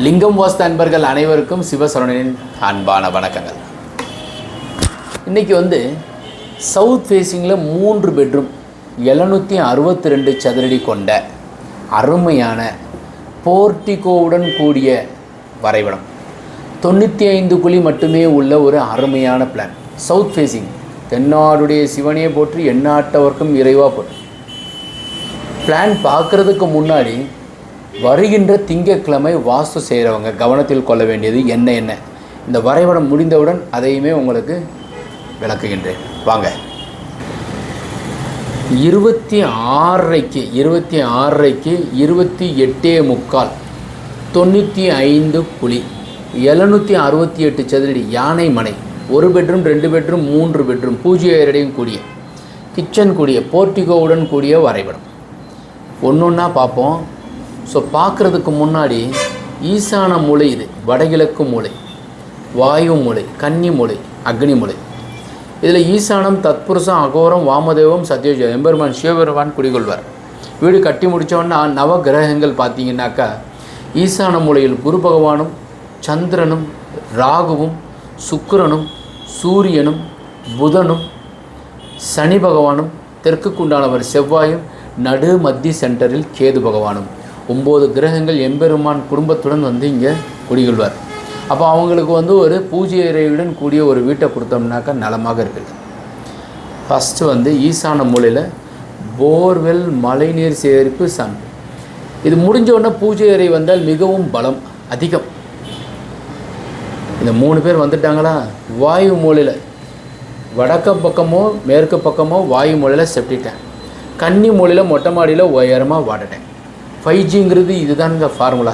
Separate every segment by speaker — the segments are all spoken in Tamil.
Speaker 1: லிங்கம் வாஸ்து அன்பர்கள் அனைவருக்கும் சிவசரவணனின் அன்பான வணக்கங்கள். இன்றைக்கி சவுத் ஃபேஸிங்கில் 3 பெட்ரூம் 762 சதுரடி கொண்ட அருமையான போர்ட்டிகோவுடன் கூடிய வரைபடம். 95 குழி மட்டுமே உள்ள ஒரு அருமையான பிளான். சவுத் ஃபேஸிங், தென்னாடுடைய சிவனையை போற்றி எந்நாட்டவர்க்கும் இறைவா போற்றி. பிளான் பார்க்குறதுக்கு முன்னாடி வருகின்ற திங்கட்கிழமை வாஸ்து செய்கிறவங்க கவனத்தில் கொள்ள வேண்டியது என்ன இந்த வரைபடம் முடிந்தவுடன் அதையுமே உங்களுக்கு விளக்குகின்றேன். வாங்க. 26:30 28:45 95 குழி 768 சதுரடி யானை மனை, 1 பெட்ரூம் 2 பெட்ரூம் 3 பெட்ரூம், பூஜ்ய அறையுடன் கூடிய கிச்சன் கூடிய போர்ட்டிகோவுடன் கூடிய வரைபடம். ஒன்றா பார்ப்போம். ஸோ பார்க்குறதுக்கு முன்னாடி ஈசான மூலை, இது வடகிழக்கு மூலை, வாயு மூலை, கன்னி மூலை, அக்னி மூலை. இதில் ஈசானம் தத்புருஷம், அகோரம், வாமதேவம், சத்யோஜ எம்பெருமான் சிவபெருமான் குடிகொள்வார். வீடு கட்டி முடித்தோன்னா நவ கிரகங்கள் பார்த்தீங்கன்னாக்கா ஈசான மூலையில் குரு பகவானும், சந்திரனும், ராகுவும், சுக்கிரனும், சூரியனும், புதனும், சனி பகவானும், தெற்குக்குண்டானவர் செவ்வாயும், நடு மத்திய சென்டரில் கேது பகவானும், 9 கிரகங்கள் எம்பெருமான் குடும்பத்துடன் இங்கே குடிகொள்வார். அப்போ அவங்களுக்கு ஒரு பூஜை அறையுடன் கூடிய ஒரு வீட்டை கொடுத்தோம்னாக்கா நலமாக இருக்குது. ஃபஸ்ட்டு ஈசான மூலையில் போர்வெல், மழைநீர் சேகரிப்பு, சன். இது முடிஞ்சோடனே பூஜை அறை வந்தால் மிகவும் பலம் அதிகம். இந்த 3 பேர் வந்துட்டாங்களா? வாயு மூலையில் வடக்கு பக்கமோ மேற்கு பக்கமோ வாயு மூலையில் செப்டிட்டேன். கன்னி மூலையில் மொட்டை மாடியில் உயரமாக வாடட்டேன். 5Gங்கிறது இதுதானுங்க ஃபார்முலா.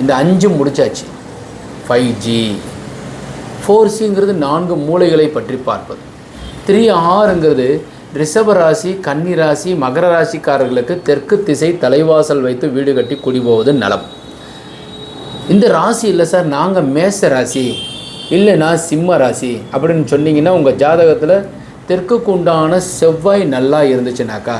Speaker 1: இந்த 5 முடிச்சாச்சு. 5G. 4Cங்கிறது 4 மூலைகளை பற்றி பார்ப்பது. 3Rங்கிறது ரிஷப ராசி, கன்னி ராசி, மகர ராசிக்காரர்களுக்கு தெற்கு திசை தலைவாசல் வைத்து வீடு கட்டி குடிபோவது நலம். இந்த ராசி இல்லை சார், நாங்கள் மேச ராசி, இல்லைனா சிம்ம ராசி அப்படின்னு சொன்னீங்கன்னா உங்கள் ஜாதகத்தில் தெற்குக்கு உண்டான செவ்வாய் நல்லா இருந்துச்சுனாக்கா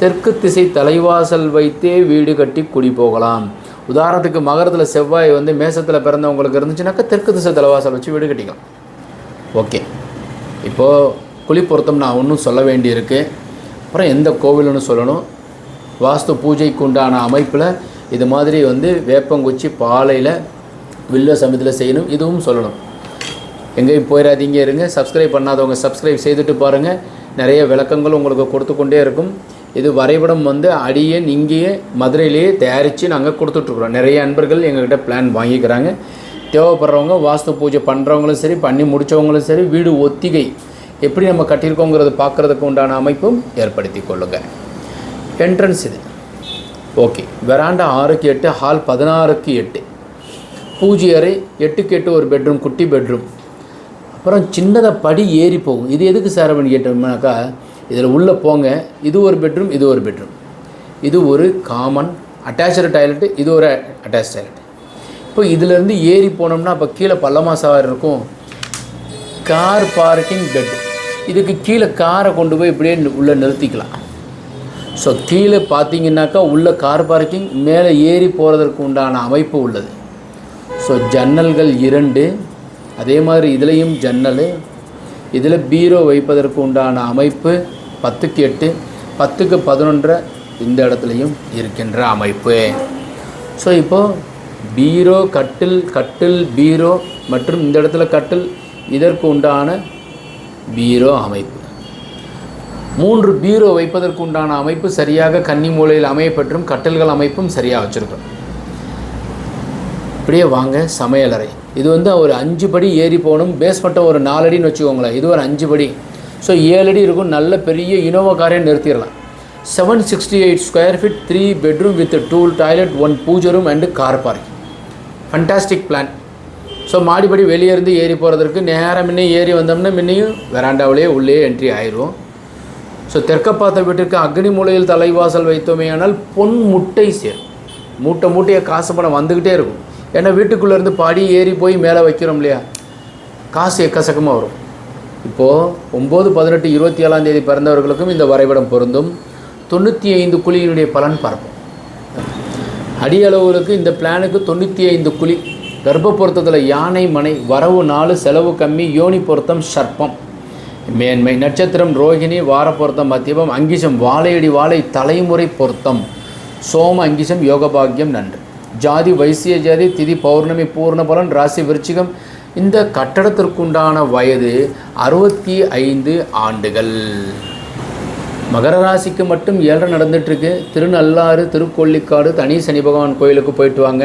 Speaker 1: தெற்கு திசை தலைவாசல் வைத்தே வீடு கட்டி குடி போகலாம். உதாரணத்துக்கு மகரத்தில் செவ்வாய் மேசத்தில் பிறந்தவங்களுக்கு இருந்துச்சுனாக்கா தெற்கு திசை தலைவாசல் வச்சு வீடு கட்டிக்கலாம். ஓகே, இப்போது குழி பொருத்தம் நான் ஒன்றும் சொல்ல வேண்டியிருக்கு. அப்புறம் எந்த கோவில்னு சொல்லணும். வாஸ்து பூஜைக்கு உண்டான அமைப்பில் இது மாதிரி வேப்பங்குச்சி பாலையில் வில்வ சமயத்தில் செய்யணும், இதுவும் சொல்லணும். எங்கேயும் போயிடாதீங்க, இருங்க. சப்ஸ்கிரைப் பண்ணாதவங்க சப்ஸ்கிரைப் செய்துட்டு பாருங்கள். நிறைய விளக்கங்கள் உங்களுக்கு கொடுத்து கொண்டே இருக்கும். இது வரைபடம் அடியேன் இங்கேயே மதுரையிலேயே தயாரித்து நாங்கள் கொடுத்துட்ருக்குறோம். நிறைய அன்பர்கள் எங்கள்கிட்ட பிளான் வாங்கிக்கிறாங்க. தேவைப்படுறவங்க, வாஸ்து பூஜை பண்ணுறவங்களும் சரி, பண்ணி முடித்தவங்களும் சரி, வீடு ஒத்திகை எப்படி நம்ம கட்டியிருக்கோங்கிறது பார்க்குறதுக்கு உண்டான அமைப்பும் ஏற்படுத்தி கொள்ளுங்கள். என்ட்ரன்ஸ் இது ஓகே. வெராண்டா 6க்கு 8, ஹால் 16க்கு 8, பூஜை அறை 8க்கு 8 ஒரு பெட்ரூம், குட்டி பெட்ரூம். அப்புறம் சின்னதாக படி ஏறி போகும். இது எதுக்கு சார் அப்படின்னு கேட்டோம்னாக்கா, இதில் உள்ளே போங்க. இது ஒரு பெட்ரூம், இது ஒரு பெட்ரூம், இது ஒரு காமன் அட்டாச்சு டாய்லெட்டு, இது ஒரு அட்டாச் டாய்லெட். இப்போ இதிலேருந்து ஏறி போனோம்னா அப்போ கீழே பள்ளமாசாவாக இருக்கும். Car parking bed. இதுக்கு கீழே காரை கொண்டு போய் இப்படியே உள்ளே நிறுத்திக்கலாம். ஸோ கீழே பார்த்தீங்கன்னாக்கா உள்ள கார் பார்க்கிங், மேலே ஏறி போகிறதற்கு உண்டான அமைப்பு உள்ளது. ஸோ ஜன்னல்கள் 2, அதே மாதிரி இதுலேயும் ஜன்னல். இதில் பீரோ வைப்பதற்கு உண்டான அமைப்பு 10க்கு 8, 10க்கு 11 இந்த இடத்துலையும் இருக்கின்ற அமைப்பு. ஸோ இப்போது பீரோ, கட்டில் பீரோ மற்றும் இந்த இடத்துல கட்டில், இதற்கு உண்டான பீரோ அமைப்பு. 3 பீரோ வைப்பதற்கு உண்டான அமைப்பு சரியாக கன்னி மூலையில் அமையப்பெற்றும் கட்டில்கள் அமைப்பும் சரியாக வச்சுருக்கோம். இப்படியே வாங்க. சமையலறை இது ஒரு 5 படி ஏறி போகணும். பேஸ்மெண்ட்டை ஒரு 4 அடின்னு வச்சுக்கோங்களேன். இது ஒரு 5 படி. ஸோ 7 அடி இருக்கும். நல்ல பெரிய இனோவா காரே நிறுத்திடலாம். 768 square feet, 3 bedroom with 2 toilet, 1 puja room and car parking. Fantastic plan. So மாடிப்படி வெளியே இருந்து ஏறி போகிறதுக்கு நேராக முன்னே ஏறி வந்தோம்னா முன்னையும் வெராண்டாவிலேயே உள்ளே என்ட்ரி ஆயிடுவோம். ஸோ தெற்க பார்த்த வீட்டிற்கு அக்னி மூலையில் தலைவாசல் வைத்தோமே ஆனால் பொன் முட்டை சேரும். மூட்டையை காசு பணம் வந்துக்கிட்டே இருக்கும். ஏன்னா வீட்டுக்குள்ளேருந்து பாடி ஏறி போய் மேலே வைக்கிறோம் இல்லையா, காசு எக்கச்சக்கமாக வரும். இப்போது 9, 18, 27 பிறந்தவர்களுக்கும் இந்த வரைபடம் பொருந்தும். 95 குழியினுடைய பலன் பார்ப்போம். அடியளவுகளுக்கு இந்த பிளானுக்கு 95 குழி. கர்ப்ப பொருத்தத்தில் யானை மனை, வரவு 4, செலவு கம்மி, யோனி பொருத்தம் சர்ப்பம் மேன்மை, நட்சத்திரம் ரோகிணி, வார பொருத்தம் மத்தியமம், அங்கிசம் வாழையடி வாழை தலைமுறை பொருத்தம், சோம அங்கிசம் யோகபாகியம் நன்று. ஜாதி வைசிய ஜாதி, திதி பௌர்ணமி பூர்ண பலன், ராசி விருச்சிகம். இந்த கட்டடத்திற்குண்டான வயது 65 ஆண்டுகள். மகர ராசிக்கு மட்டும் 7 நடந்துகிட்ருக்கு. திருநள்ளாறு, திருக்கொள்ளிக்காடு, தனி சனி பகவான் கோயிலுக்கு போயிட்டு வாங்க.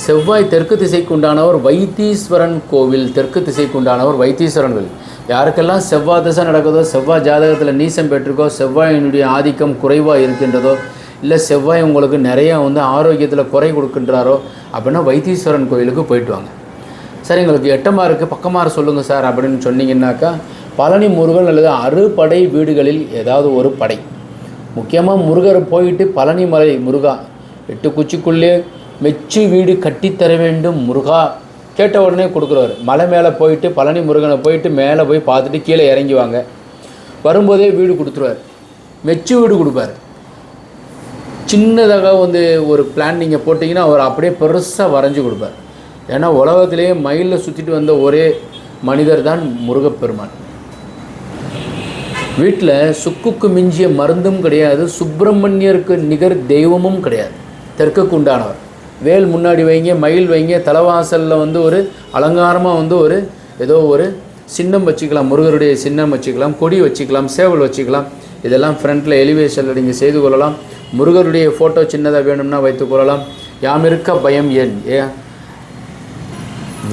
Speaker 1: செவ்வாய் தெற்கு திசைக்கு உண்டானவர், வைத்தீஸ்வரன் கோவில் தெற்கு திசைக்கு உண்டானவர் வைத்தீஸ்வரன் கோவில். யாருக்கெல்லாம் செவ்வாய் திசை நடக்குதோ, செவ்வாய் ஜாதகத்தில் நீசம் பெற்றிருக்கோ, செவ்வாயினுடைய ஆதிக்கம் குறைவாக இருக்கின்றதோ, இல்லை செவ்வாய் உங்களுக்கு நிறையா ஆரோக்கியத்தில் குறை கொடுக்கின்றாரோ அப்படின்னா வைத்தீஸ்வரன் கோயிலுக்கு போயிட்டு வாங்க. சார் எங்களுக்கு எட்டமாக இருக்குது, பக்கமாக சொல்லுங்கள் சார் அப்படின்னு சொன்னீங்கன்னாக்கா, பழனி முருகன் அல்லது அறுபடை வீடுகளில் ஏதாவது ஒரு படை, முக்கியமாக முருகரை போயிட்டு பழனி மலை முருகா 8 குச்சிக்குள்ளே மெச்சு வீடு கட்டித்தர வேண்டும் முருகா கேட்ட உடனே கொடுக்குறவர். மலை மேலே போயிட்டு பழனி முருகனை போயிட்டு மேலே போய் பார்த்துட்டு கீழே இறங்கி வாங்க, வரும்போதே வீடு கொடுத்துருவார், மெச்சு வீடு கொடுப்பார். சின்னதாக ஒரு பிளான் நீங்கள் போட்டிங்கன்னா அவர் அப்படியே பெருசாக வரைஞ்சி கொடுப்பார். ஏன்னா உலகத்திலேயே மயிலில் சுற்றிட்டு வந்த ஒரே மனிதர் தான் முருகப்பெருமான். வீட்டில் சுக்குக்கு மிஞ்சிய மருந்தும் கிடையாது, சுப்பிரமணியருக்கு நிகர் தெய்வமும் கிடையாது. தெற்குக்கு உண்டானவர். வேல் முன்னாடி வைங்க, மயில் வைங்க, தலைவாசலில் ஒரு அலங்காரமாக ஒரு ஏதோ ஒரு சின்னம் வச்சுக்கலாம், முருகருடைய சின்னம் வச்சுக்கலாம், கொடி வச்சுக்கலாம், சேவல் வச்சுக்கலாம். இதெல்லாம் ஃப்ரண்ட்டில் எலிவேஷனில் நீங்கள் செய்து கொள்ளலாம். முருகருடைய ஃபோட்டோ சின்னதாக வேணும்னா வைத்துக்கொள்ளலாம். யாம் இருக்க பயம் ஏன்,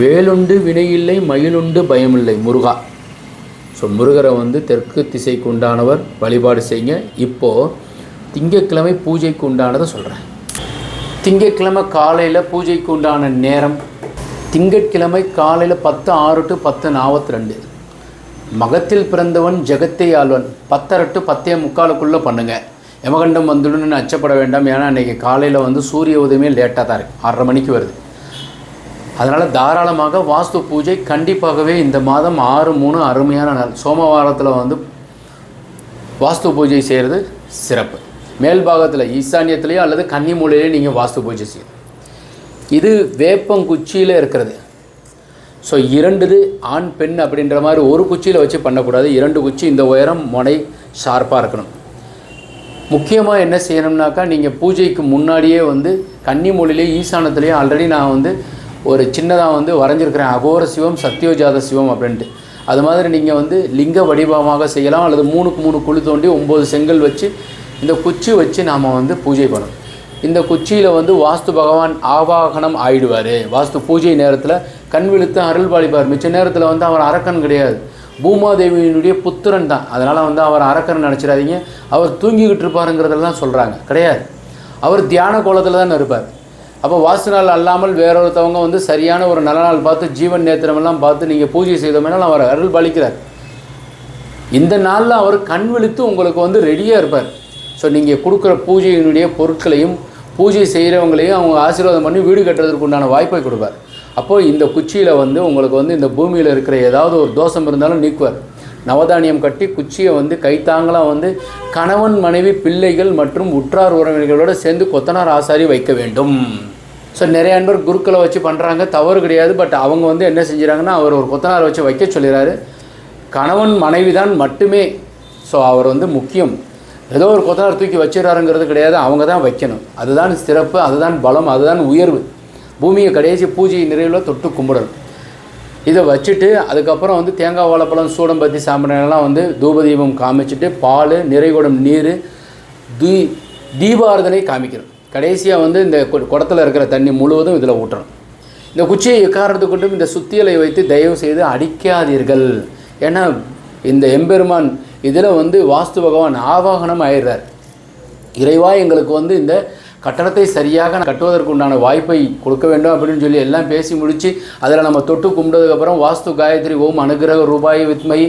Speaker 1: வேலுண்டு வினையில்லை, மயிலுண்டு பயமில்லை முருகா. ஸோ முருகரை தெற்கு திசைக்கு உண்டானவர், வழிபாடு செய்யுங்க. இப்போது திங்கட்கிழமை பூஜைக்கு உண்டானதை சொல்கிறேன். திங்கட்கிழமை காலையில் பூஜைக்கு உண்டான நேரம், திங்கட்கிழமை காலையில் 10:06 to 10:42. மகத்தில் பிறந்தவன் ஜெகத்தை ஆழ்வன் 10:30 to 10:45 பண்ணுங்கள். யமகண்டம் வந்துடுன்னு அச்சப்பட வேண்டாம். ஏன்னா அன்றைக்கி காலையில் சூரிய உதயமே லேட்டாக தான் இருக்குது, 6:30 மணிக்கு வருது. அதனால் தாராளமாக வாஸ்து பூஜை கண்டிப்பாகவே இந்த மாதம் 6/3 அருமையான நாள். சோமவாரத்தில் வாஸ்து பூஜை செய்கிறது சிறப்பு. மேல் பாகத்தில் ஈசான்யத்திலேயோ அல்லது கன்னி மூலையிலேயே நீங்கள் வாஸ்து பூஜை செய்யணும். இது வேப்பங்குச்சியில் இருக்கிறது. ஸோ 2 ஆண் பெண் அப்படின்ற மாதிரி ஒரு குச்சியில் வச்சு பண்ணக்கூடாது. 2 குச்சி, இந்த உயரம் முனை ஷார்ப்பாக இருக்கணும். முக்கியமாக என்ன செய்யணும்னாக்கா, நீங்கள் பூஜைக்கு முன்னாடியே கன்னி மூலையிலே ஈசானத்திலேயே ஆல்ரெடி நான் ஒரு சின்னதாக வரைஞ்சிருக்கிறேன், அகோர சிவம் சத்யோஜாத சிவம் அப்படின்ட்டு. அது மாதிரி நீங்கள் லிங்க வடிவமாக செய்யலாம், அல்லது 3க்கு 3 குழி தோண்டி 9 செங்கல் வச்சு இந்த குச்சி வச்சு நாம் பூஜை பண்ணணும். இந்த குச்சியில் வாஸ்து பகவான் ஆவாகனம் ஆயிடுவார். வாஸ்து பூஜை நேரத்தில் கண் விழுத்து அருள் பாலிப்பார். மிச்ச நேரத்தில் அவர் அரக்கன் கிடையாது, பூமாதேவியினுடைய புத்திரன் தான். அதனால் அவர் அரக்கன் நினச்சிடாதீங்க. அவர் தூங்கிக்கிட்டு இருப்பாருங்கிறதெல்லாம் சொல்கிறாங்க, கிடையாது. அவர் தியான கோலத்தில் தான் இருப்பார். அப்போ வாஸ்து நாள் அல்லாமல் வேறொருத்தவங்க சரியான ஒரு நல்ல நாள் பார்த்து ஜீவன் நேத்திரமெல்லாம் பார்த்து நீங்கள் பூஜை செய்தோம்னால் அவர் அருள் பாலிக்கிறார். இந்த நாளில் அவர் கண் விழித்து உங்களுக்கு ரெடியாக இருப்பார். ஸோ நீங்கள் கொடுக்குற பூஜையினுடைய பொருட்களையும் பூஜை செய்கிறவங்களையும் அவங்க ஆசீர்வாதம் பண்ணி வீடு கட்டுறதுக்கு உண்டான வாய்ப்பை கொடுப்பார். அப்போது இந்த குச்சியில் உங்களுக்கு இந்த பூமியில் இருக்கிற ஏதாவது ஒரு தோஷம் இருந்தாலும் நீக்குவார். நவதானியம் கட்டி குச்சியை கைத்தாங்களாக கணவன் மனைவி பிள்ளைகள் மற்றும் உற்றார் உறவினர்களோடு சேர்ந்து கொத்தனார் ஆசாரி வைக்க வேண்டும். ஸோ நிறைய அன்பர் குருக்களை வச்சு பண்ணுறாங்க, தவறு கிடையாது. பட் அவங்க என்ன செஞ்சுறாங்கன்னா, அவர் ஒரு கொத்தனார் வச்சு வைக்க சொல்லிடுறாரு. கணவன் மனைவி தான் மட்டுமே. ஸோ அவர் முக்கியம். ஏதோ ஒரு கொத்தனார் தூக்கி வச்சிடறாருங்கிறது கிடையாது, அவங்க தான் வைக்கணும். அதுதான் சிறப்பு, அதுதான் பலம், அதுதான் உயர்வு. பூமியை கடைசி பூஜை நிறைவில் தொட்டு கும்பிடணும். இதை வச்சுட்டு அதுக்கப்புறம் தேங்காய் வாழைப்பழம் சூடம்பத்தி சாம்பிராணிலாம் தூபதீபம் காமிச்சிட்டு பால் நிறைகுடம் நீர் தீபாரதனை காமிக்கணும். கடைசியாக இந்த குடத்தில் இருக்கிற தண்ணி முழுவதும் இதில் ஊற்றணும். இந்த குச்சியை எக்காரணத்து கொண்டும் இந்த சுத்தியலை வைத்து தயவு செய்து அடிக்காதீர்கள். ஏன்னா இந்த எம்பெருமான் இதில் வாஸ்து பகவான் ஆவாகனம் ஆயிடுறார். இறைவா எங்களுக்கு இந்த கட்டணத்தை சரியாக கட்டுவதற்கு உண்டான வாய்ப்பை கொடுக்க வேண்டும் அப்படின்னு சொல்லி எல்லாம் பேசி முடித்து அதில் நம்ம தொட்டு கும்பிட்டதுக்கப்புறம் வாஸ்து காயத்ரி ஓம் அனுகிரக ரூபாய் வித்மை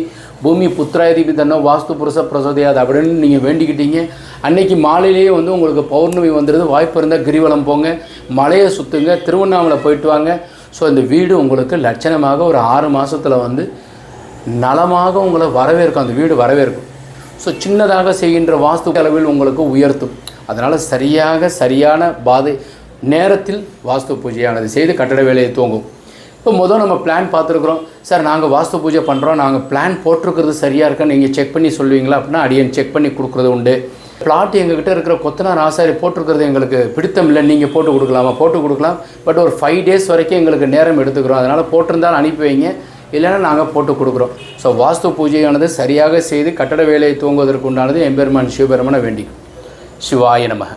Speaker 1: பூமி புத்திராயதிபி தன்னோ வாஸ்து புருஷ பிரசோதையாது அப்படின்னு நீங்கள் வேண்டிக்கிட்டீங்க. அன்னைக்கு மாலையிலேயே உங்களுக்கு பௌர்ணமி வந்துடுது. வாய்ப்பு இருந்தால் கிரிவலம் போங்க, மலையை சுற்றுங்க, திருவண்ணாமலை போயிட்டு வாங்க. ஸோ இந்த வீடு உங்களுக்கு லட்சணமாக ஒரு 6 மாதத்தில் நலமாக உங்களை வரவேற்கும், அந்த வீடு வரவேற்கும். ஸோ சின்னதாக செய்கின்ற வாஸ்து அளவில் உங்களுக்கு உயர்த்தும். அதனால் சரியான பாதை நேரத்தில் வாஸ்து பூஜையானது செய்து கட்டட வேலையை துவங்கும். இப்போ முதல் நம்ம பிளான் பார்த்துருக்குறோம். சார் நாங்கள் வாஸ்து பூஜை பண்ணுறோம், நாங்கள் பிளான் போட்டிருக்கிறது சரியாக இருக்கா நீங்கள் செக் பண்ணி சொல்லுவீங்களா அப்படின்னா அடியன் செக் பண்ணி கொடுக்குறது உண்டு. பிளாட் எங்ககிட்ட இருக்கிற கொத்தனார் ஆசாரி போட்டிருக்கிறது எங்களுக்கு பிடித்தம் இல்லை, நீங்கள் போட்டு கொடுக்கலாமா? போட்டு கொடுக்கலாம், பட் ஒரு 5 days வரைக்கும் எங்களுக்கு நேரம் எடுத்துக்கிறோம், அதனால் போட்டிருந்தாலும் அனுப்பி வைங்க, இல்லைன்னா நாங்கள் போட்டு கொடுக்குறோம். ஸோ வாஸ்து பூஜையானது சரியாக செய்து கட்டட வேலையை துவங்குவதற்கு உண்டானது எம்பெருமான் சிவபெருமானை வேண்டிக்கும். சிவாய நமக.